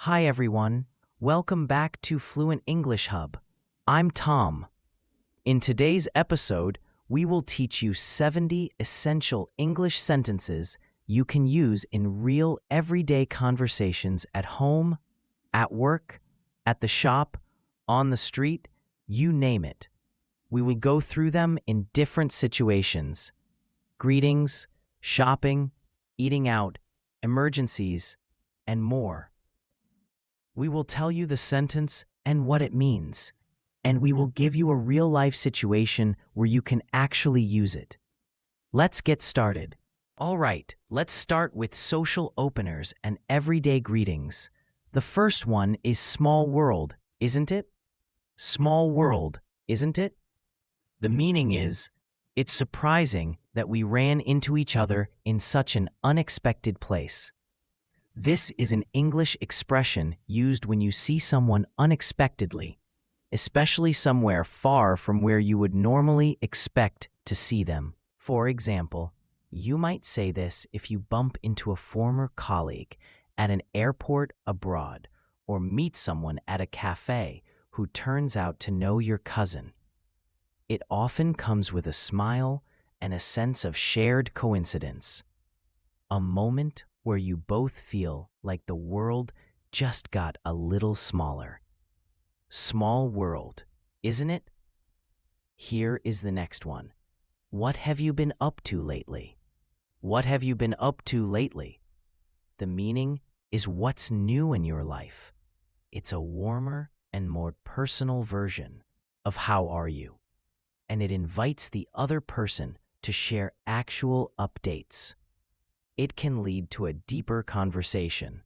Hi everyone, welcome back to Fluent English Hub. I'm Tom. In today's episode, we will teach you 70 essential English sentences you can use in real everyday conversations at home, at work, at the shop, on the street, you name it. We will go through them in different situations: greetings, shopping, eating out, emergencies, and more. We will tell you the sentence and what it means, and we will give you a real-life situation where you can actually use it. Let's get started. All right, let's start with social openers and everyday greetings. The first one is small world, isn't it? Small world, isn't it? The meaning is, it's surprising that we ran into each other in such an unexpected place. This is an English expression used when you see someone unexpectedly, especially somewhere far from where you would normally expect to see them. For example, you might say this if you bump into a former colleague at an airport abroad or meet someone at a cafe who turns out to know your cousin. It often comes with a smile and a sense of shared coincidence, a moment where you both feel like the world just got a little smaller. Small world, isn't it? Here is the next one. What have you been up to lately? What have you been up to lately? The meaning is what's new in your life. It's a warmer and more personal version of how are you, and it invites the other person to share actual updates. It can lead to a deeper conversation.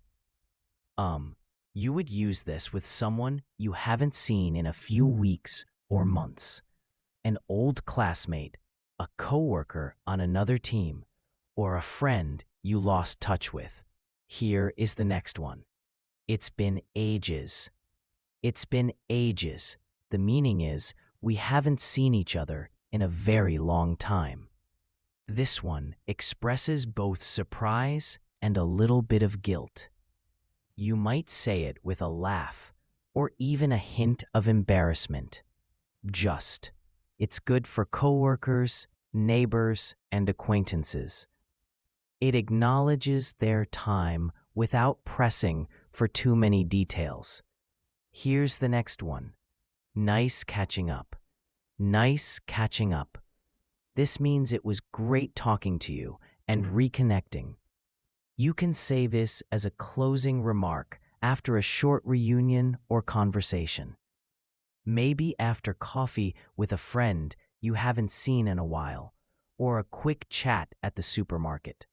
You would use this with someone you haven't seen in a few weeks or months, an old classmate, a coworker on another team, or a friend you lost touch with. Here is the next one. It's been ages. It's been ages. The meaning is we haven't seen each other in a very long time. This one expresses both surprise and a little bit of guilt. You might say it with a laugh or even a hint of embarrassment. It's good for coworkers, neighbors, and acquaintances. It acknowledges their time without pressing for too many details. Here's the next one. Nice catching up. Nice catching up. This means it was great talking to you and reconnecting. You can say this as a closing remark after a short reunion or conversation. Maybe after coffee with a friend you haven't seen in a while, or a quick chat at the supermarket.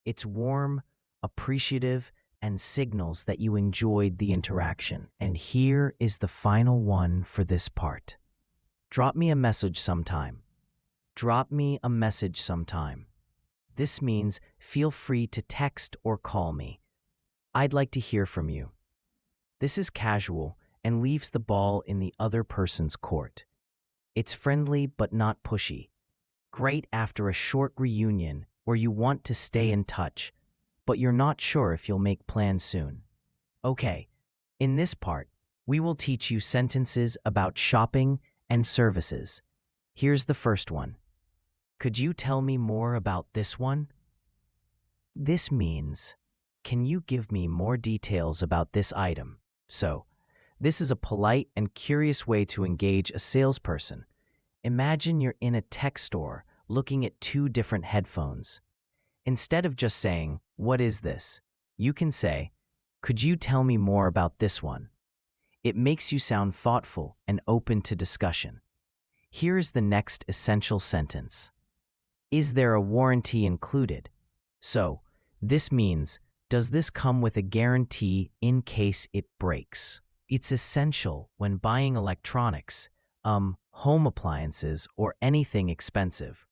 It's warm, appreciative, and signals that you enjoyed the interaction. And here is the final one for this part. Drop me a message sometime. Drop me a message sometime. This means feel free to text or call me. I'd like to hear from you. This is casual and leaves the ball in the other person's court. It's friendly but not pushy. Great after a short reunion where you want to stay in touch, but you're not sure if you'll make plans soon. Okay, in this part, we will teach you sentences about shopping and services. Here's the first one. Could you tell me more about this one? This means, can you give me more details about this item? So, this is a polite and curious way to engage a salesperson. Imagine you're in a tech store looking at two different headphones. Instead of just saying, "What is this?" you can say, "Could you tell me more about this one?" It makes you sound thoughtful and open to discussion. Here's the next essential sentence. Is there a warranty included? So, this means, does this come with a guarantee in case it breaks? It's essential when buying electronics, home appliances, or anything expensive.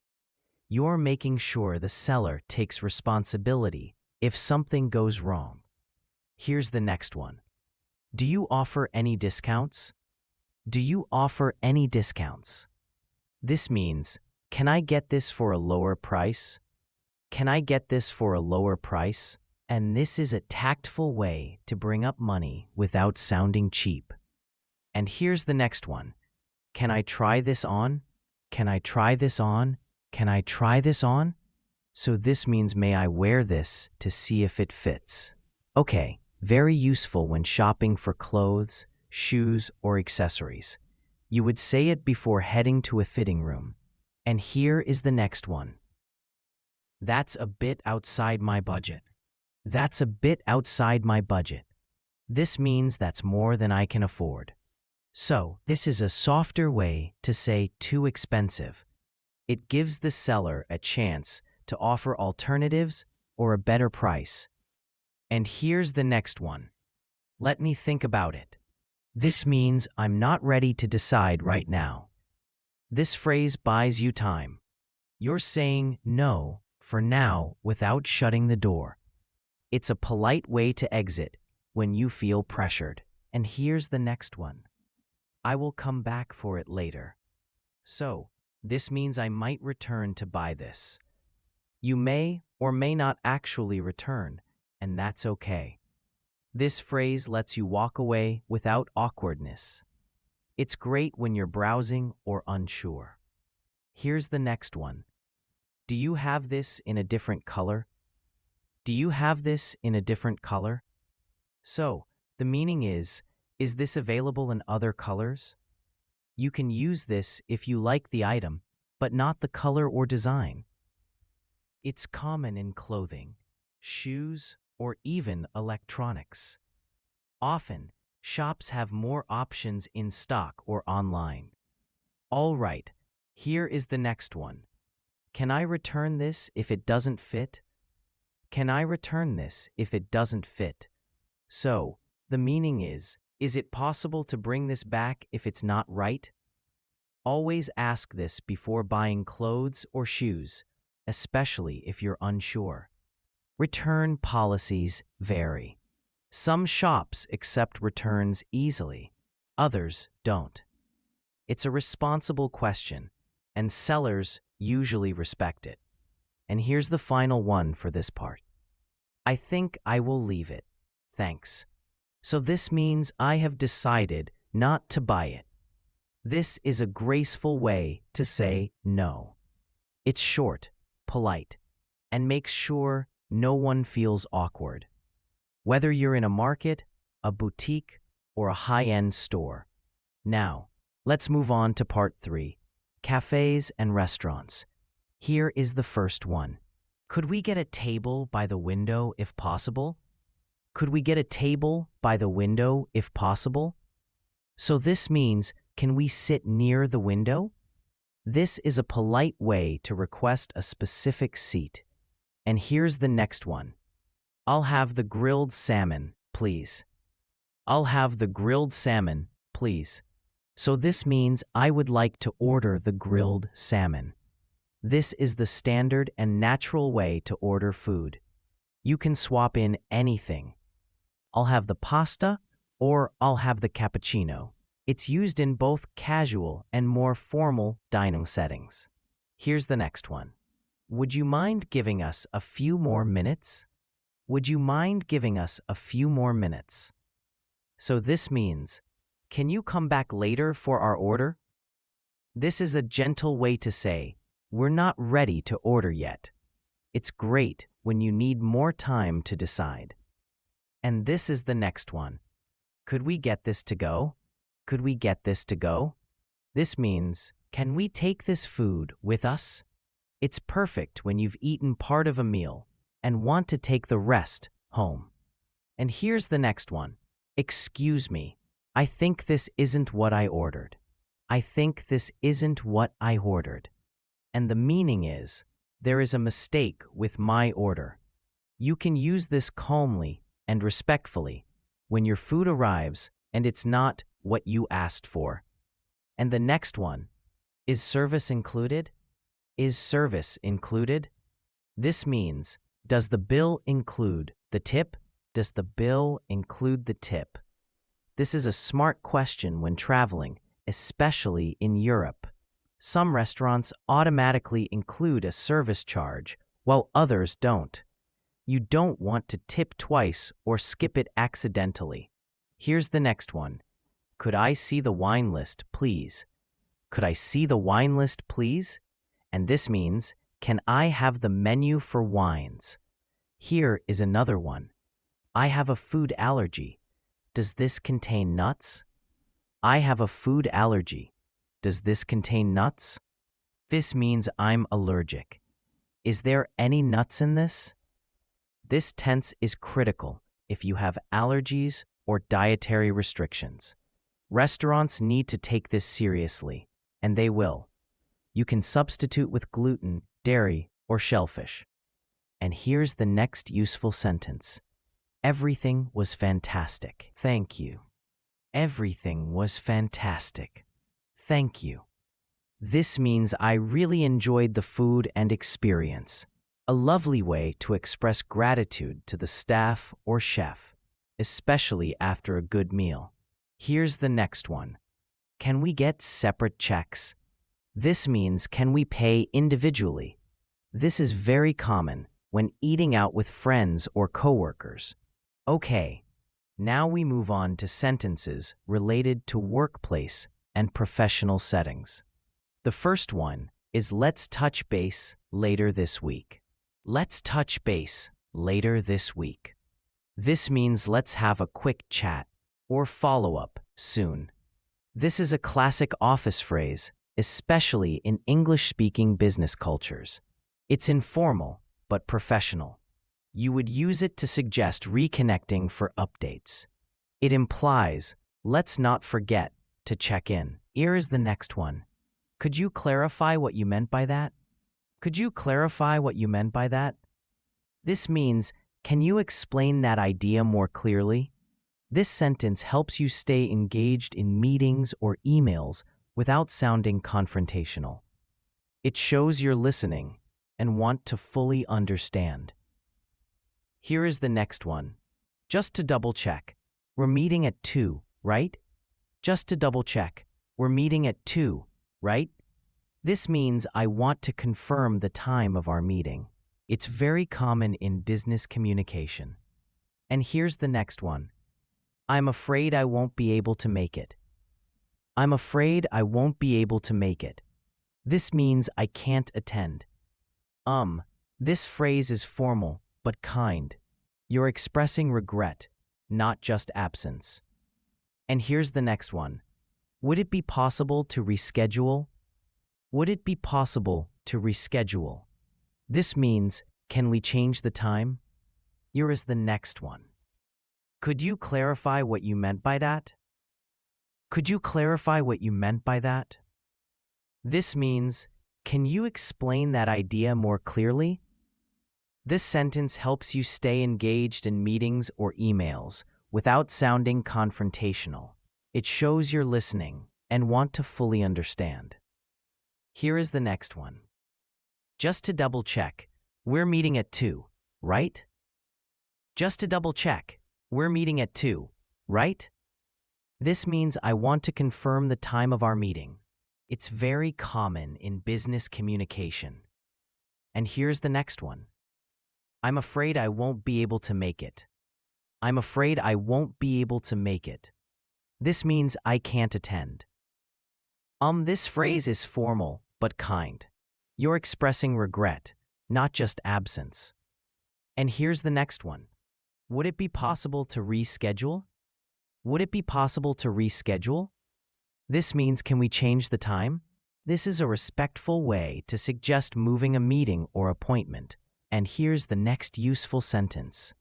You're making sure the seller takes responsibility if something goes wrong. Here's the next one. Do you offer any discounts? Do you offer any discounts? This means, can I get this for a lower price? Can I get this for a lower price? And this is a tactful way to bring up money without sounding cheap. And here's the next one. Can I try this on? Can I try this on? Can I try this on? So this means, may I wear this to see if it fits? Okay, very useful when shopping for clothes, shoes, or accessories. You would say it before heading to a fitting room. And here is the next one. That's a bit outside my budget. That's a bit outside my budget. This means that's more than I can afford. So, this is a softer way to say too expensive. It gives the seller a chance to offer alternatives or a better price. And here's the next one. Let me think about it. This means I'm not ready to decide right now. This phrase buys you time. You're saying no for now without shutting the door. It's a polite way to exit when you feel pressured. And here's the next one. I will come back for it later. So, this means I might return to buy this. You may or may not actually return, and that's okay. This phrase lets you walk away without awkwardness. It's great when you're browsing or unsure. Here's the next one. Do you have this in a different color? Do you have this in a different color? So, the meaning is this available in other colors? You can use this if you like the item, but not the color or design. It's common in clothing, shoes, or even electronics. Often, shops have more options in stock or online. All right, here is the next one. Can I return this if it doesn't fit? Can I return this if it doesn't fit? So, the meaning is it possible to bring this back if it's not right? Always ask this before buying clothes or shoes, especially if you're unsure. Return policies vary. Some shops accept returns easily, others don't. It's a responsible question, and sellers usually respect it. And here's the final one for this part. I think I will leave it. Thanks. So this means I have decided not to buy it. This is a graceful way to say no. It's short, polite, and makes sure no one feels awkward. Whether you're in a market, a boutique, or a high-end store. Now, let's move on to part 3, cafes and restaurants. Here is the first one. Could we get a table by the window if possible? Could we get a table by the window if possible? So this means, can we sit near the window? This is a polite way to request a specific seat. And here's the next one. I'll have the grilled salmon, please. I'll have the grilled salmon, please. So this means I would like to order the grilled salmon. This is the standard and natural way to order food. You can swap in anything. I'll have the pasta, or I'll have the cappuccino. It's used in both casual and more formal dining settings. Here's the next one. Would you mind giving us a few more minutes? Would you mind giving us a few more minutes? So this means, can you come back later for our order? This is a gentle way to say, we're not ready to order yet. It's great when you need more time to decide. And this is the next one. Could we get this to go? Could we get this to go? This means, can we take this food with us? It's perfect when you've eaten part of a meal and want to take the rest home. And here's the next one. Excuse me, I think this isn't what I ordered. I think this isn't what I ordered. And the meaning is, there is a mistake with my order. You can use this calmly and respectfully when your food arrives and it's not what you asked for. And the next one, is service included? Is service included? This means, does the bill include the tip? Does the bill include the tip? This is a smart question when traveling, especially in Europe. Some restaurants automatically include a service charge, while others don't. You don't want to tip twice or skip it accidentally. Here's the next one. Could I see the wine list, please? Could I see the wine list, please? And this means, can I have the menu for wines? Here is another one. I have a food allergy. Does this contain nuts? I have a food allergy. Does this contain nuts? This means I'm allergic. Is there any nuts in this? This tense is critical if you have allergies or dietary restrictions. Restaurants need to take this seriously, and they will. You can substitute with gluten, dairy, or shellfish. And here's the next useful sentence. Everything was fantastic. Thank you. Everything was fantastic. Thank you. This means I really enjoyed the food and experience. A lovely way to express gratitude to the staff or chef, especially after a good meal. Here's the next one. Can we get separate checks? This means can we pay individually? This is very common when eating out with friends or coworkers. Okay, now we move on to sentences related to workplace and professional settings. The first one is let's touch base later this week. Let's touch base later this week. This means let's have a quick chat or follow-up soon. This is a classic office phrase, especially in English-speaking business cultures. It's informal but professional. You would use it to suggest reconnecting for updates. It implies, let's not forget to check in. Here is the next one. Could you clarify what you meant by that? Could you clarify what you meant by that? This means, can you explain that idea more clearly? This sentence helps you stay engaged in meetings or emails without sounding confrontational. It shows you're listening and want to fully understand. Here is the next one. Just to double check, we're meeting at 2, right? Just to double check, we're meeting at 2, right? This means I want to confirm the time of our meeting. It's very common in business communication. And here's the next one. I'm afraid I won't be able to make it. I'm afraid I won't be able to make it. This means I can't attend. This phrase is formal but kind. You're expressing regret, not just absence. And here's the next one. Would it be possible to reschedule? Would it be possible to reschedule? This means, can we change the time? Here is the next one. Could you clarify what you meant by that? Could you clarify what you meant by that? This means, can you explain that idea more clearly? This sentence helps you stay engaged in meetings or emails without sounding confrontational. It shows you're listening and want to fully understand. Here is the next one. Just to double check, we're meeting at 2, right? Just to double check, we're meeting at 2, right? This means I want to confirm the time of our meeting. It's very common in business communication. And here's the next one. I'm afraid I won't be able to make it. I'm afraid I won't be able to make it. This means I can't attend. This phrase is formal but kind. You're expressing regret, not just absence. And here's the next one. Would it be possible to reschedule? Would it be possible to reschedule? This means, can we change the time? This is a respectful way to suggest moving a meeting or appointment. And here's the next useful sentence.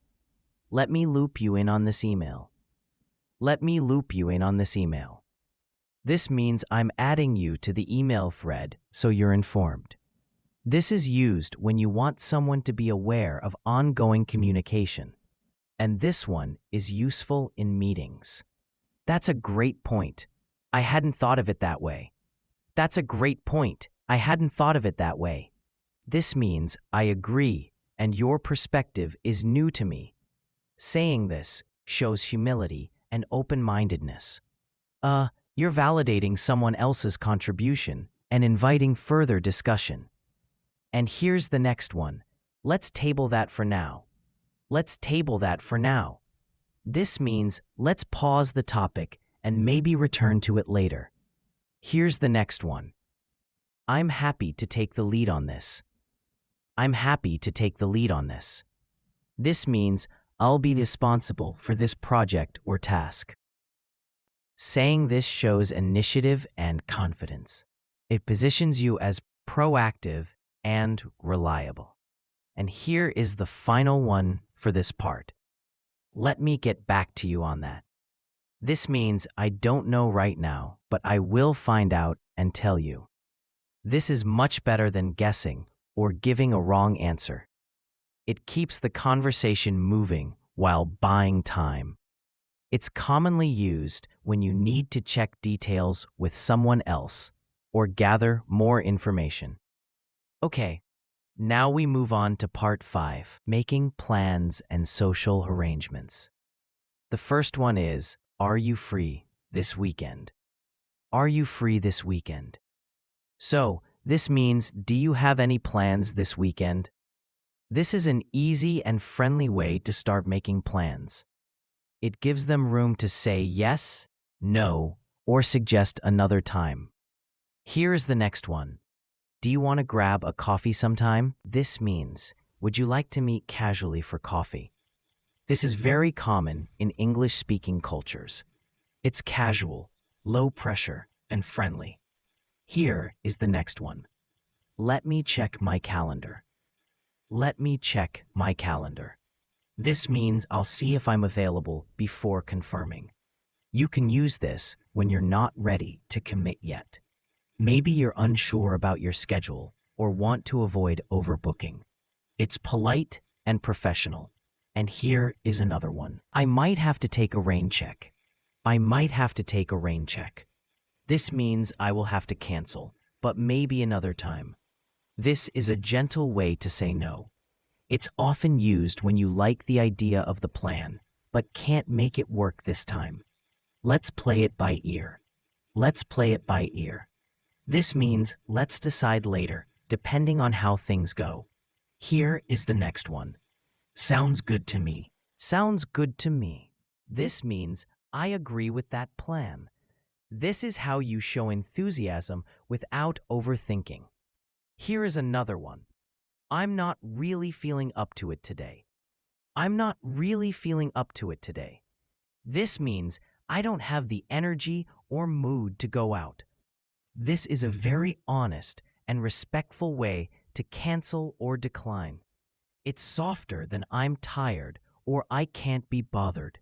Let me loop you in on this email. Let me loop you in on this email. This means I'm adding you to the email thread so you're informed. This is used when you want someone to be aware of ongoing communication. And this one is useful in meetings. That's a great point. I hadn't thought of it that way. That's a great point. I hadn't thought of it that way. This means I agree and your perspective is new to me. Saying this shows humility and open-mindedness. You're validating someone else's contribution and inviting further discussion. And here's the next one. Let's table that for now. Let's table that for now. This means let's pause the topic and maybe return to it later. Here's the next one. I'm happy to take the lead on this. I'm happy to take the lead on this. This means I'll be responsible for this project or task. Saying this shows initiative and confidence. It positions you as proactive and reliable. And here is the final one for this part. Let me get back to you on that. This means I don't know right now, but I will find out and tell you. This is much better than guessing or giving a wrong answer. It keeps the conversation moving while buying time. It's commonly used when you need to check details with someone else or gather more information. Okay, now we move on to part 5, making plans and social arrangements. The first one is, are you free this weekend? Are you free this weekend? So, this means, do you have any plans this weekend? This is an easy and friendly way to start making plans. It gives them room to say yes, no, or suggest another time. Here's the next one. Do you want to grab a coffee sometime? This means, would you like to meet casually for coffee? This is very common in English-speaking cultures. It's casual, low pressure, and friendly. Here is the next one. Let me check my calendar. Let me check my calendar. This means I'll see if I'm available before confirming. You can use this when you're not ready to commit yet. Maybe you're unsure about your schedule or want to avoid overbooking. It's polite and professional. And here is another one. I might have to take a rain check. I might have to take a rain check. This means I will have to cancel, but maybe another time. This is a gentle way to say no. It's often used when you like the idea of the plan, but can't make it work this time. Let's play it by ear. Let's play it by ear. This means let's decide later, depending on how things go. Here is the next one. Sounds good to me. Sounds good to me. This means I agree with that plan. This is how you show enthusiasm without overthinking. Here is another one. I'm not really feeling up to it today. I'm not really feeling up to it today. This means I don't have the energy or mood to go out. This is a very honest and respectful way to cancel or decline. It's softer than I'm tired or I can't be bothered.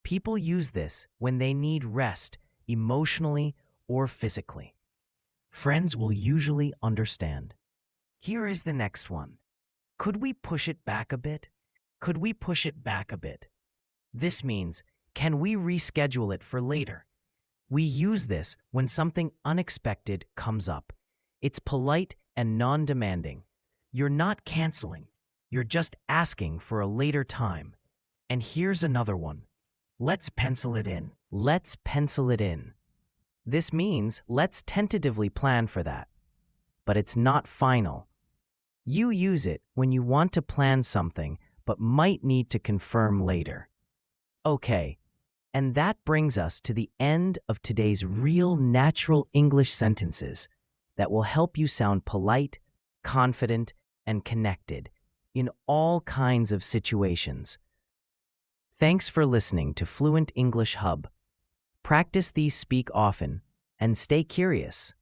People use this when they need rest emotionally or physically. Friends will usually understand. Here is the next one. Could we push it back a bit? Could we push it back a bit? This means, can we reschedule it for later? We use this when something unexpected comes up. It's polite and non-demanding. You're not canceling. You're just asking for a later time. And here's another one. Let's pencil it in. Let's pencil it in. This means let's tentatively plan for that. But it's not final. You use it when you want to plan something but might need to confirm later. Okay, and that brings us to the end of today's real natural English sentences that will help you sound polite, confident, and connected in all kinds of situations. Thanks for listening to Fluent English Hub. Practice these speak often and stay curious.